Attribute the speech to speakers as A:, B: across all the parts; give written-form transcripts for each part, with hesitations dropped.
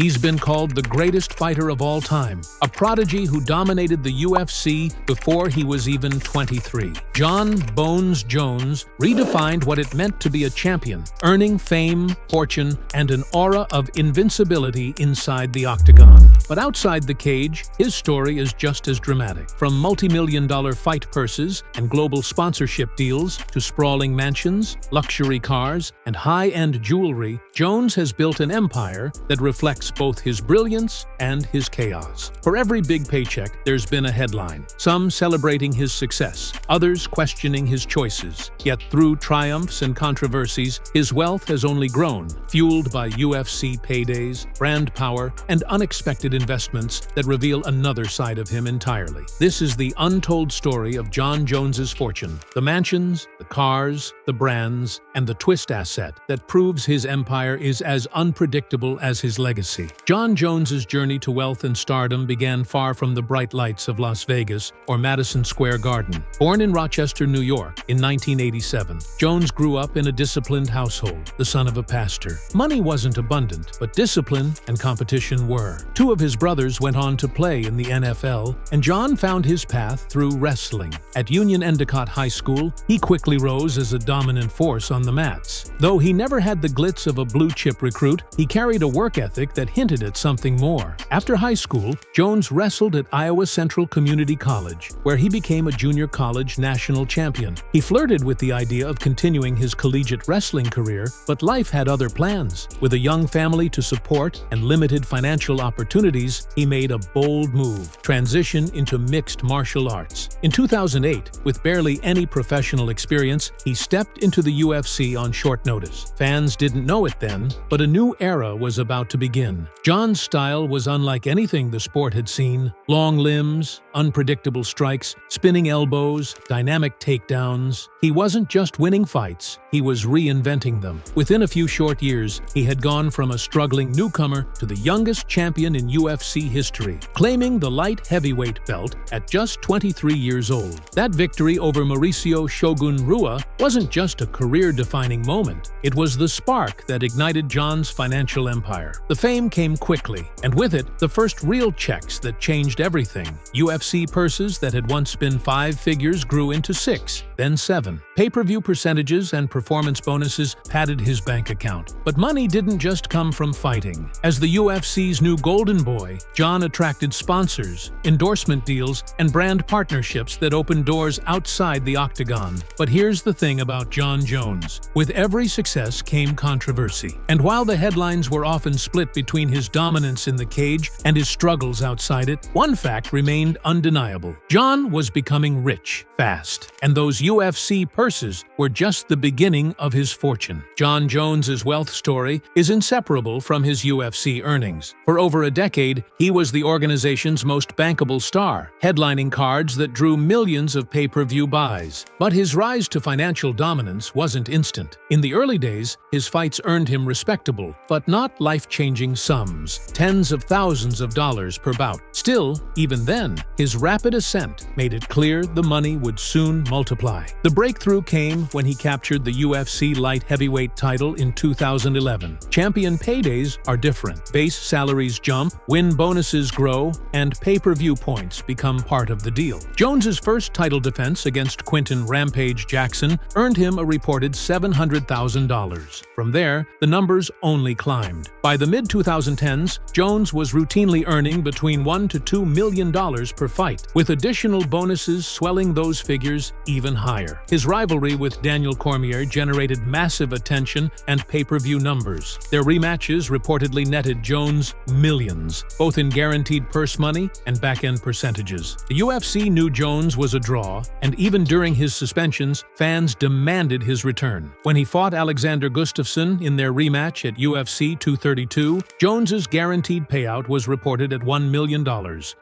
A: He's been called the greatest fighter of all time, a prodigy who dominated the UFC before he was even 23. Jon "Bones" Jones redefined what it meant to be a champion, earning fame, fortune, and an aura of invincibility inside the octagon. But outside the cage, his story is just as dramatic. From multi-million-dollar fight purses and global sponsorship deals to sprawling mansions, luxury cars, and high-end jewelry, Jones has built an empire that reflects both his brilliance and his chaos. For every big paycheck, there's been a headline, some celebrating his success, others questioning his choices. Yet through triumphs and controversies, his wealth has only grown, fueled by UFC paydays, brand power, and unexpected investments that reveal another side of him entirely. This is the untold story of Jon Jones's fortune, the mansions, the cars, the brands, and the twist asset that proves his empire is as unpredictable as his legacy. Jon Jones's journey to wealth and stardom began far from the bright lights of Las Vegas or Madison Square Garden. Born in Rochester, New York in 1987, Jones grew up in a disciplined household, the son of a pastor. Money wasn't abundant, but discipline and competition were. Two of his brothers went on to play in the NFL, and Jon found his path through wrestling. At Union Endicott High School, he quickly rose as a dominant force on the mats. Though he never had the glitz of a blue-chip recruit, he carried a work ethic that hinted at something more. After high school, Jones wrestled at Iowa Central Community College, where he became a junior college national champion. He flirted with the idea of continuing his collegiate wrestling career, but life had other plans. With a young family to support and limited financial opportunities, he made a bold move, transition into mixed martial arts. In 2008, with barely any professional experience, he stepped into the UFC on short notice. Fans didn't know it then, but a new era was about to begin. Jon's style was unlike anything the sport had seen. Long limbs, unpredictable strikes, spinning elbows, dynamic takedowns. He wasn't just winning fights, he was reinventing them. Within a few short years, he had gone from a struggling newcomer to the youngest champion in UFC history, claiming the light heavyweight belt at just 23 years old. That victory over Mauricio "Shogun" Rua wasn't just a career-defining moment. It was the spark that ignited Jon's financial empire. The fame came quickly, and with it, the first real checks that changed everything. UFC purses that had once been 5 figures grew into 6, then 7. Pay-per-view percentages and performance bonuses padded his bank account. But money didn't just come from fighting. As the UFC's new golden boy, Jon attracted sponsors, endorsement deals, and brand partnerships that opened doors outside the octagon. But here's the thing about Jon Jones. With every success came controversy. And while the headlines were often split between his dominance in the cage and his struggles outside it, one fact remained undeniable. Jon was becoming rich, fast, and those UFC purses were just the beginning of his fortune. Jon Jones's wealth story is inseparable from his UFC earnings. For over a decade, he was the organization's most bankable star, headlining cards that drew millions of pay-per-view buys. But his rise to financial dominance wasn't instant. In the early days, his fights earned him respectable, but not life-changing sums, tens of thousands of dollars per bout. Still, even then, his rapid ascent made it clear the money would soon multiply. The breakthrough came when he captured the UFC light heavyweight title in 2011. Champion paydays are different. Base salaries jump, win bonuses grow, and pay-per-view points become part of the deal. Jones's first title defense against Quinton "Rampage" Jackson earned him a reported $700,000. From there, the numbers only climbed. By the mid-2010s, Jones was routinely earning between $1 to $2 million per fight, with additional bonuses swelling those figures even higher. His rivalry with Daniel Cormier generated massive attention and pay-per-view numbers. Their rematches reportedly netted Jones millions, both in guaranteed purse money and back-end percentages. The UFC knew Jones was a draw, and even during his suspensions, fans demanded his return. When he fought Alexander Gustafsson in their rematch at UFC 232, Jones's guaranteed payout was reported at $1 million,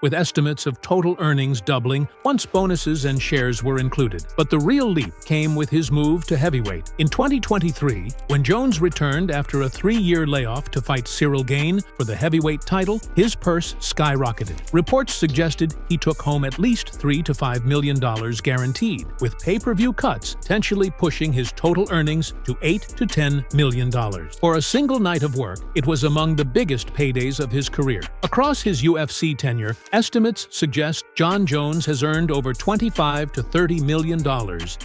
A: with estimates of total earnings doubling once bonuses and shares were included. But the real leap came with his move to heavyweight. In 2023, when Jones returned after a 3-year layoff to fight Cyril Gane for the heavyweight title, his purse skyrocketed. Reports suggested he took home at least $3 to $5 million guaranteed, with pay-per-view cuts potentially pushing his total earnings to $8 to $10 million. For a single night of work, it was among the the biggest paydays of his career. Across his UFC tenure, estimates suggest Jon Jones has earned over $25 to $30 million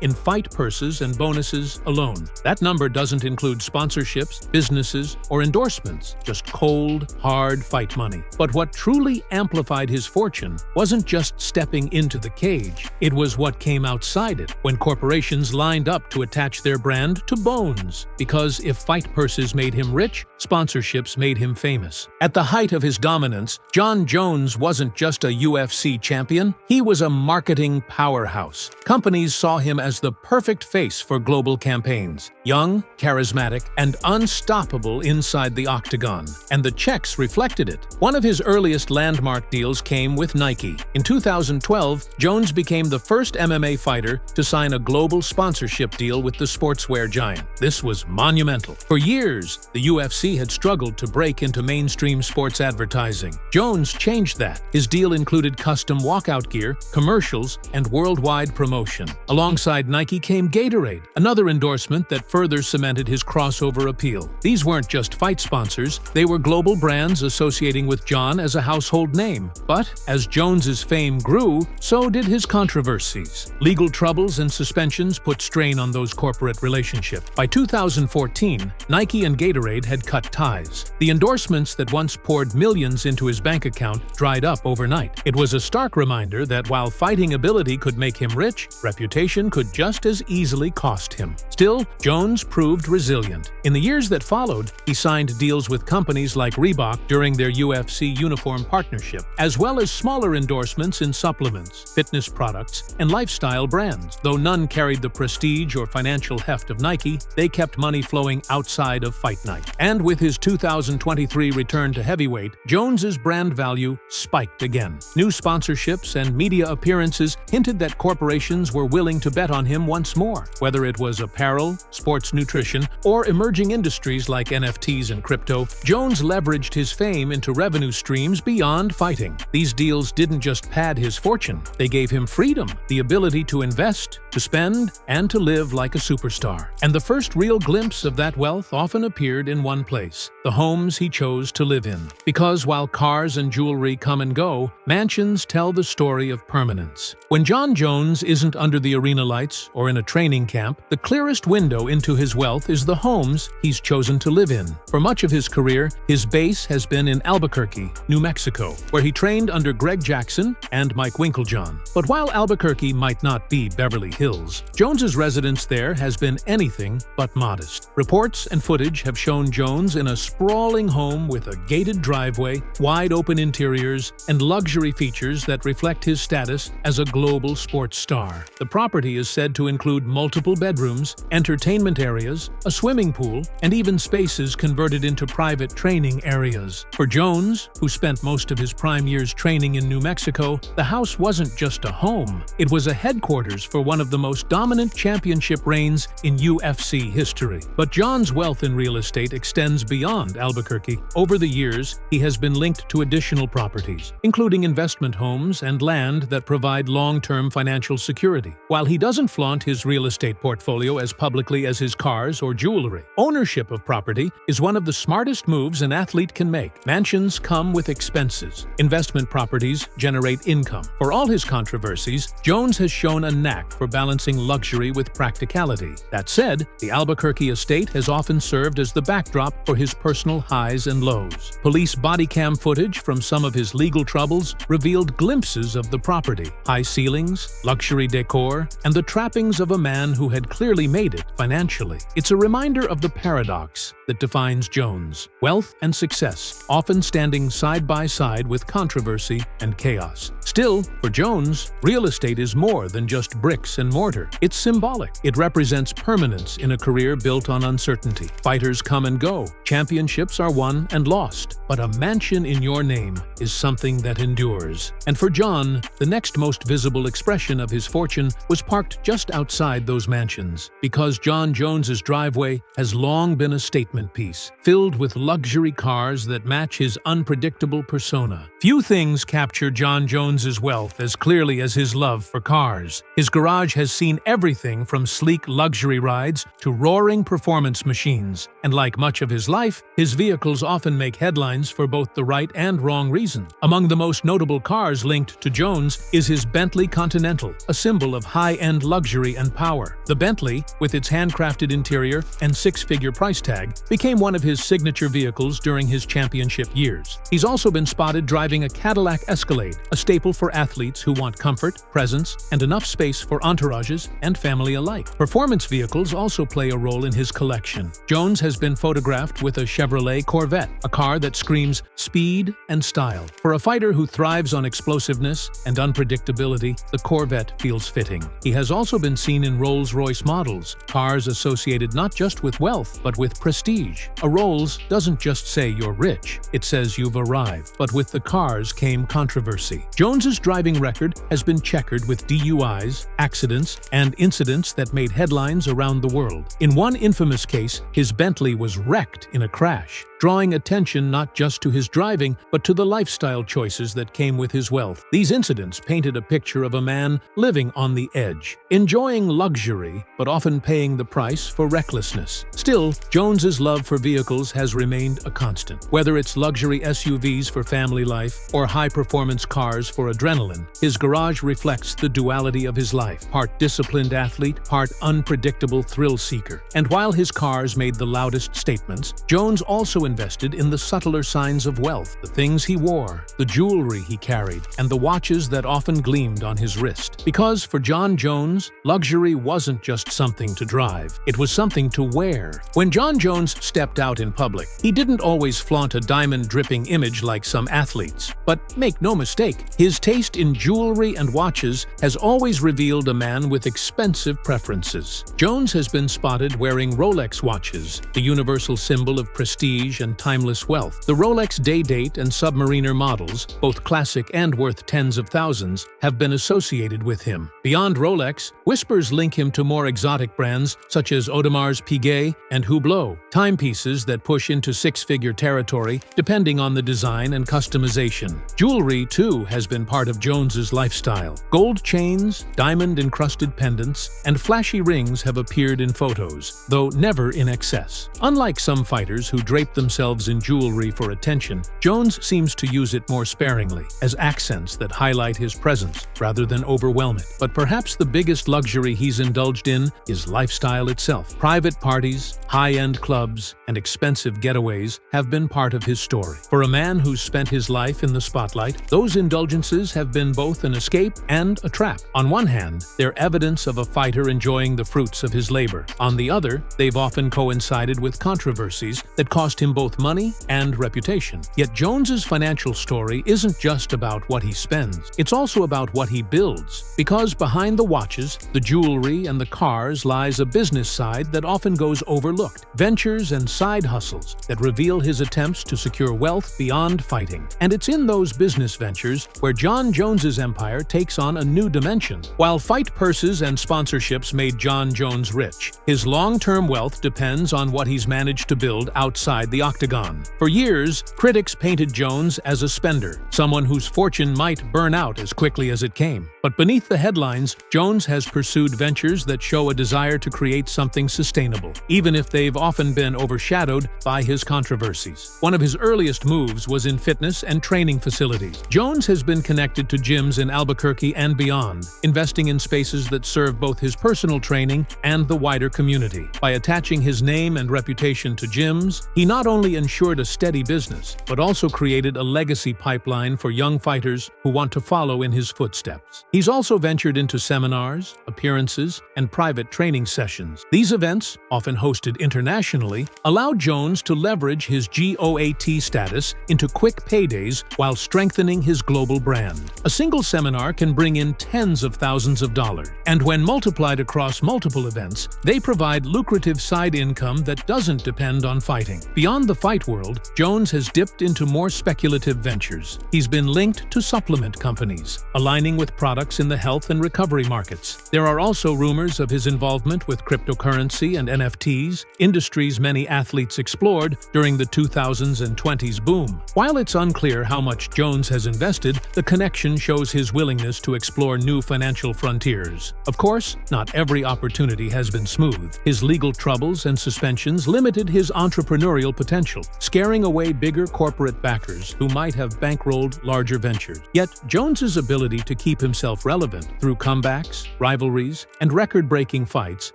A: in fight purses and bonuses alone. That number doesn't include sponsorships, businesses, or endorsements, just cold, hard fight money. But what truly amplified his fortune wasn't just stepping into the cage, it was what came outside it, when corporations lined up to attach their brand to bones. Because if fight purses made him rich, sponsorships made him famous. At the height of his dominance, Jon Jones wasn't just a UFC champion, he was a marketing powerhouse. Companies saw him as the perfect face for global campaigns. Young, charismatic, and unstoppable inside the octagon. And the checks reflected it. One of his earliest landmark deals came with Nike. In 2012, Jones became the first MMA fighter to sign a global sponsorship deal with the sportswear giant. This was monumental. For years, the UFC had struggled to break into mainstream sports advertising. Jones changed that. His deal included custom walkout gear, commercials, and worldwide promotion. Alongside Nike came Gatorade, another endorsement that further cemented his crossover appeal. These weren't just fight sponsors, they were global brands associating with Jon as a household name. But as Jones's fame grew, so did his controversies. Legal troubles and suspensions put strain on those corporate relationships. By 2014, Nike and Gatorade had cut ties. The endorsements that once poured millions into his bank account dried up overnight. It was a stark reminder that while fighting ability could make him rich, reputation could just as easily cost him. Still, Jones proved resilient. In the years that followed, he signed deals with companies like Reebok during their UFC uniform partnership, as well as smaller endorsements in supplements, fitness products, and lifestyle brands. Though none carried the prestige or financial heft of Nike, they kept money flowing outside of fight night. And with his 2023 return to heavyweight, Jones's brand value spiked again. New sponsorships and media appearances hinted that corporations were willing to bet on him once more. Whether it was apparel, sports nutrition, or emerging industries like NFTs and crypto, Jones leveraged his fame into revenue streams beyond fighting. These deals didn't just pad his fortune, they gave him freedom, the ability to invest, to spend, and to live like a superstar. And the first real glimpse of that wealth often appeared in one place: the homes he chose to live in. Because while cars and jewelry come and go, mansions tell the story of permanence. When Jon Jones isn't under the arena lights or in a training camp, the clearest window into his wealth is the homes he's chosen to live in. For much of his career, his base has been in Albuquerque, New Mexico, where he trained under Greg Jackson and Mike Winkeljohn. But while Albuquerque might not be Beverly Hills, Jones's residence there has been anything but modest. Reports and footage have shown Jones in a sprawling home with a gated driveway, wide-open interiors, and luxury features that reflect his status as a global sports star. The property is said to include multiple bedrooms, entertainment areas, a swimming pool, and even spaces converted into private training areas. For Jones, who spent most of his prime years training in New Mexico, the house wasn't just a home. It was a headquarters for one of the most dominant championship reigns in UFC history. But Jon's wealth in real estate extends beyond Albuquerque. Over the years, he has been linked to additional properties, including investment homes and land that provide long-term financial security. While he doesn't flaunt his real estate portfolio as publicly as his cars or jewelry, ownership of property is one of the smartest moves an athlete can make. Mansions come with expenses. Investment properties generate income. For all his controversies, Jones has shown a knack for balancing luxury with practicality. That said, the Albuquerque estate has often served as the backdrop for his personal highs and lows. Police body cam footage from some of his legal troubles revealed glimpses of the property: high ceilings, luxury decor, and the trappings of a man who had clearly made it financially. It's a reminder of the paradox that defines Jones: wealth and success, often standing side by side with controversy and chaos. Still, for Jones, real estate is more than just bricks and mortar. It's symbolic. It represents permanence in a career built on uncertainty. Fighters come and go. Championships are won and lost. But a mansion in your name is something that endures. And for Jon, the next most visible expression of his fortune was parked just outside those mansions. Because Jon Jones's driveway has long been a statement piece, filled with luxury cars that match his unpredictable persona. Few things capture Jon Jones' Jones's wealth as clearly as his love for cars. His garage has seen everything from sleek luxury rides to roaring performance machines, and like much of his life, his vehicles often make headlines for both the right and wrong reason. Among the most notable cars linked to Jones is his Bentley Continental, a symbol of high-end luxury and power. The Bentley, with its handcrafted interior and six-figure price tag, became one of his signature vehicles during his championship years. He's also been spotted driving a Cadillac Escalade, a staple for athletes who want comfort, presence, and enough space for entourages and family alike. Performance vehicles also play a role in his collection. Jones has been photographed with a Chevrolet Corvette, a car that screams speed and style. For a fighter who thrives on explosiveness and unpredictability, the Corvette feels fitting. He has also been seen in Rolls-Royce models, cars associated not just with wealth, but with prestige. A Rolls doesn't just say you're rich, it says you've arrived. But with the cars came controversy. Jones's driving record has been checkered with DUIs, accidents, and incidents that made headlines around the world. In one infamous case, his Bentley was wrecked in a crash, drawing attention not just to his driving, but to the lifestyle choices that came with his wealth. These incidents painted a picture of a man living on the edge, enjoying luxury, but often paying the price for recklessness. Still, Jones's love for vehicles has remained a constant. Whether it's luxury SUVs for family life or high-performance cars for adrenaline, his garage reflects the duality of his life, part disciplined athlete, part unpredictable thrill seeker. And while his cars made the loudest statements, Jones also invested in the subtler signs of wealth, the things he wore, the jewelry he carried, and the watches that often gleamed on his wrist. Because for Jon Jones, luxury wasn't just something to drive, it was something to wear. When Jon Jones stepped out in public, he didn't always flaunt a diamond-dripping image like some athletes. But make no mistake, his taste in jewelry and watches has always revealed a man with expensive preferences. Jones has been spotted wearing Rolex watches, the universal symbol of prestige and timeless wealth. The Rolex Day-Date and Submariner models, both classic and worth tens of thousands, have been associated with him. Beyond Rolex, whispers link him to more exotic brands such as Audemars Piguet and Hublot, timepieces that push into six-figure territory depending on the design and customization. Jewelry, too, has been part of Jones's lifestyle. Gold chains, diamond-encrusted pendants, and flashy rings have appeared in photos, though never in excess. Unlike some fighters who drape themselves in jewelry for attention, Jones seems to use it more sparingly, as accents that highlight his presence rather than overwhelm it. But perhaps the biggest luxury he's indulged in is lifestyle itself. Private parties, high-end clubs, and expensive getaways have been part of his story. For a man who's spent his life in the spotlight, those indulgences have been both an escape and a trap. On one hand, they're evidence of a fighter enjoying the fruits of his labor. On the other, they've often coincided with controversies that cost him both money and reputation. Yet Jones's financial story isn't just about what he spends. It's also about what he builds. Because behind the watches, the jewelry, and the cars lies a business side that often goes overlooked. Ventures and side hustles that reveal his attempts to secure wealth beyond fighting. And it's in those business ventures where Jon Jones's empire takes on a new dimension. While fight purses and sponsorships made Jon Jones rich, his long-term wealth depends on what he's managed to build outside the octagon. For years, critics painted Jones as a spender, someone whose fortune might burn out as quickly as it came. But beneath the headlines, Jones has pursued ventures that show a desire to create something sustainable, even if they've often been overshadowed by his controversies. One of his earliest moves was in fitness and training facilities. Jones has been connected to gyms in Albuquerque and beyond, investing in spaces that serve both his personal training and the wider community. By attaching his name and reputation to gyms, he not only ensured a steady business, but also created a legacy pipeline for young fighters who want to follow in his footsteps. He's also ventured into seminars, appearances, and private training sessions. These events, often hosted internationally, allowed Jones to leverage his GOAT status into quick paydays while strengthening his global brand. A single seminar can bring in tens of thousands of dollars, and when multiplied across multiple events, they provide lucrative side income that doesn't depend on fighting. Beyond Beyond the fight world, Jones has dipped into more speculative ventures. He's been linked to supplement companies, aligning with products in the health and recovery markets. There are also rumors of his involvement with cryptocurrency and NFTs, industries many athletes explored during the 2000s and 20s boom. While it's unclear how much Jones has invested, the connection shows his willingness to explore new financial frontiers. Of course, not every opportunity has been smooth. His legal troubles and suspensions limited his entrepreneurial potential, scaring away bigger corporate backers who might have bankrolled larger ventures. Yet, Jones's ability to keep himself relevant through comebacks, rivalries, and record-breaking fights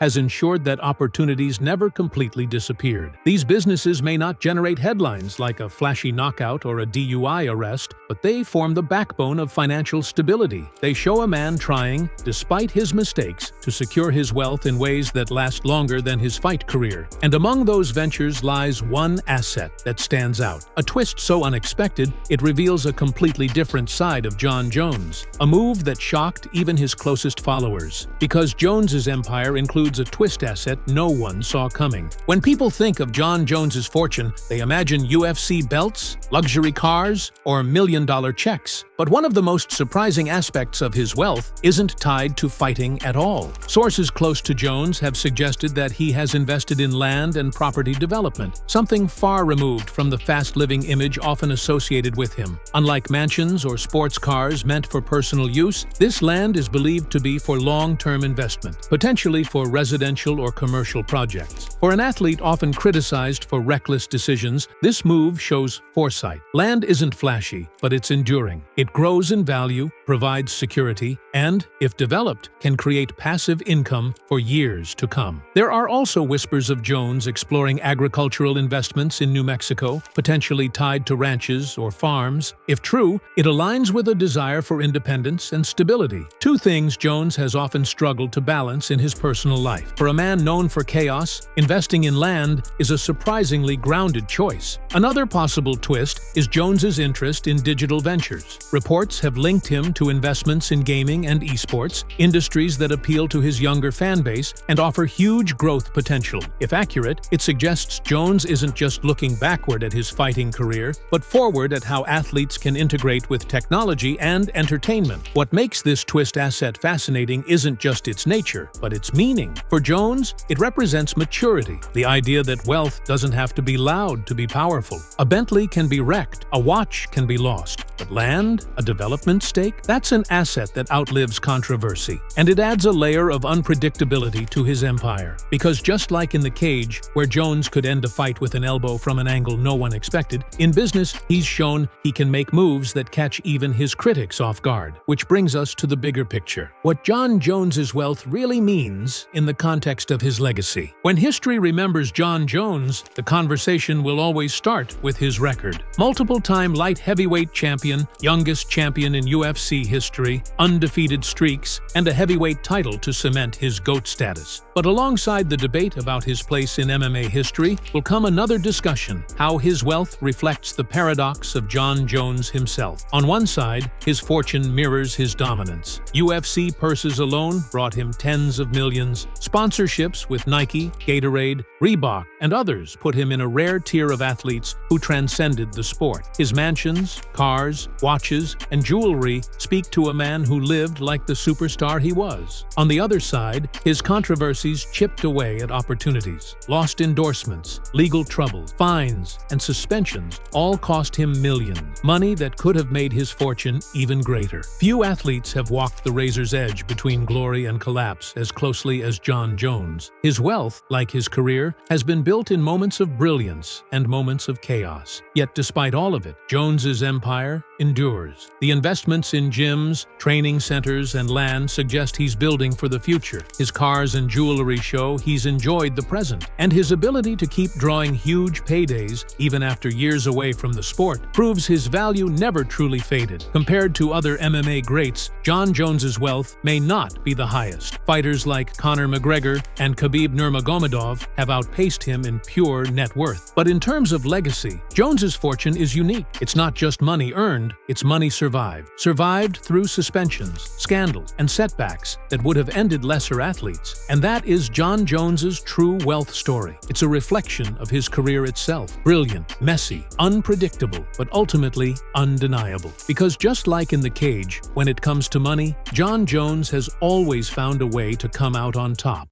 A: has ensured that opportunities never completely disappeared. These businesses may not generate headlines like a flashy knockout or a DUI arrest, but they form the backbone of financial stability. They show a man trying, despite his mistakes, to secure his wealth in ways that last longer than his fight career. And among those ventures lies one asset that stands out. A twist so unexpected, it reveals a completely different side of Jon Jones. A move that shocked even his closest followers. Because Jones's empire includes a twist asset no one saw coming. When people think of Jon Jones's fortune, they imagine UFC belts, luxury cars, or million-dollar checks. But one of the most surprising aspects of his wealth isn't tied to fighting at all. Sources close to Jones have suggested that he has invested in land and property development, something far removed from the fast-living image often associated with him. Unlike mansions or sports cars meant for personal use, this land is believed to be for long-term investment, potentially for residential or commercial projects. For an athlete often criticized for reckless decisions, this move shows foresight. Land isn't flashy, but it's enduring. It grows in value, provides security, and, if developed, can create passive income for years to come. There are also whispers of Jones exploring agricultural investments in New Mexico, potentially tied to ranches or farms. If true, it aligns with a desire for independence and stability, two things Jones has often struggled to balance in his personal life. For a man known for chaos, investing in land is a surprisingly grounded choice. Another possible twist is Jones's interest in digital ventures. Reports have linked him to investments in gaming and esports, industries that appeal to his younger fan base and offer huge growth potential. If accurate, it suggests Jones isn't just looking backward at his fighting career, but forward at how athletes can integrate with technology and entertainment. What makes this twist asset fascinating isn't just its nature, but its meaning. For Jones, it represents maturity, the idea that wealth doesn't have to be loud to be powerful. A Bentley can be wrecked, a watch can be lost, but land, a development stake, that's an asset that outlives controversy. And it adds a layer of unpredictability to his empire. Because just like in the cage, where Jones could end a fight with an elbow from an angle no one expected, in business, he's shown he can make moves that catch even his critics off guard. Which brings us to the bigger picture. What Jon Jones's wealth really means in the context of his legacy. When history remembers Jon Jones, the conversation will always start with his record. Multiple-time light heavyweight champion, youngest champion in UFC history, undefeated streaks, and a heavyweight title to cement his GOAT status. But alongside the debate about his place in MMA history will come another discussion: how his wealth reflects the paradox of Jon Jones himself. On one side, his fortune mirrors his dominance. UFC purses alone brought him tens of millions. Sponsorships with Nike, Gatorade, Reebok, and others put him in a rare tier of athletes who transcended the sport. His mansions, cars, watches, and jewelry speak to a man who lived like the superstar he was. On the other side, his controversies chipped away at opportunities. Lost endorsements, legal troubles, fines, and suspensions all cost him millions, money that could have made his fortune even greater. Few athletes have walked the razor's edge between glory and collapse as closely as Jon Jones. His wealth, like his career, has been built in moments of brilliance and moments of chaos. Yet despite all of it, Jones's empire endures. The investments in gyms, training centers, and land suggest he's building for the future. His cars and jewelry show he's enjoyed the present. And his ability to keep drawing huge paydays, even after years away from the sport, proves his value never truly faded. Compared to other MMA greats, Jon Jones's wealth may not be the highest. Fighters like Conor McGregor and Khabib Nurmagomedov have outpaced him in pure net worth. But in terms of legacy, Jones's fortune is unique. It's not just money earned, it's money money survived through suspensions, scandals, and setbacks that would have ended lesser athletes. And that is Jon Jones's true wealth story. It's a reflection of his career itself. Brilliant, messy, unpredictable, but ultimately undeniable. Because just like in the cage, when it comes to money, Jon Jones has always found a way to come out on top.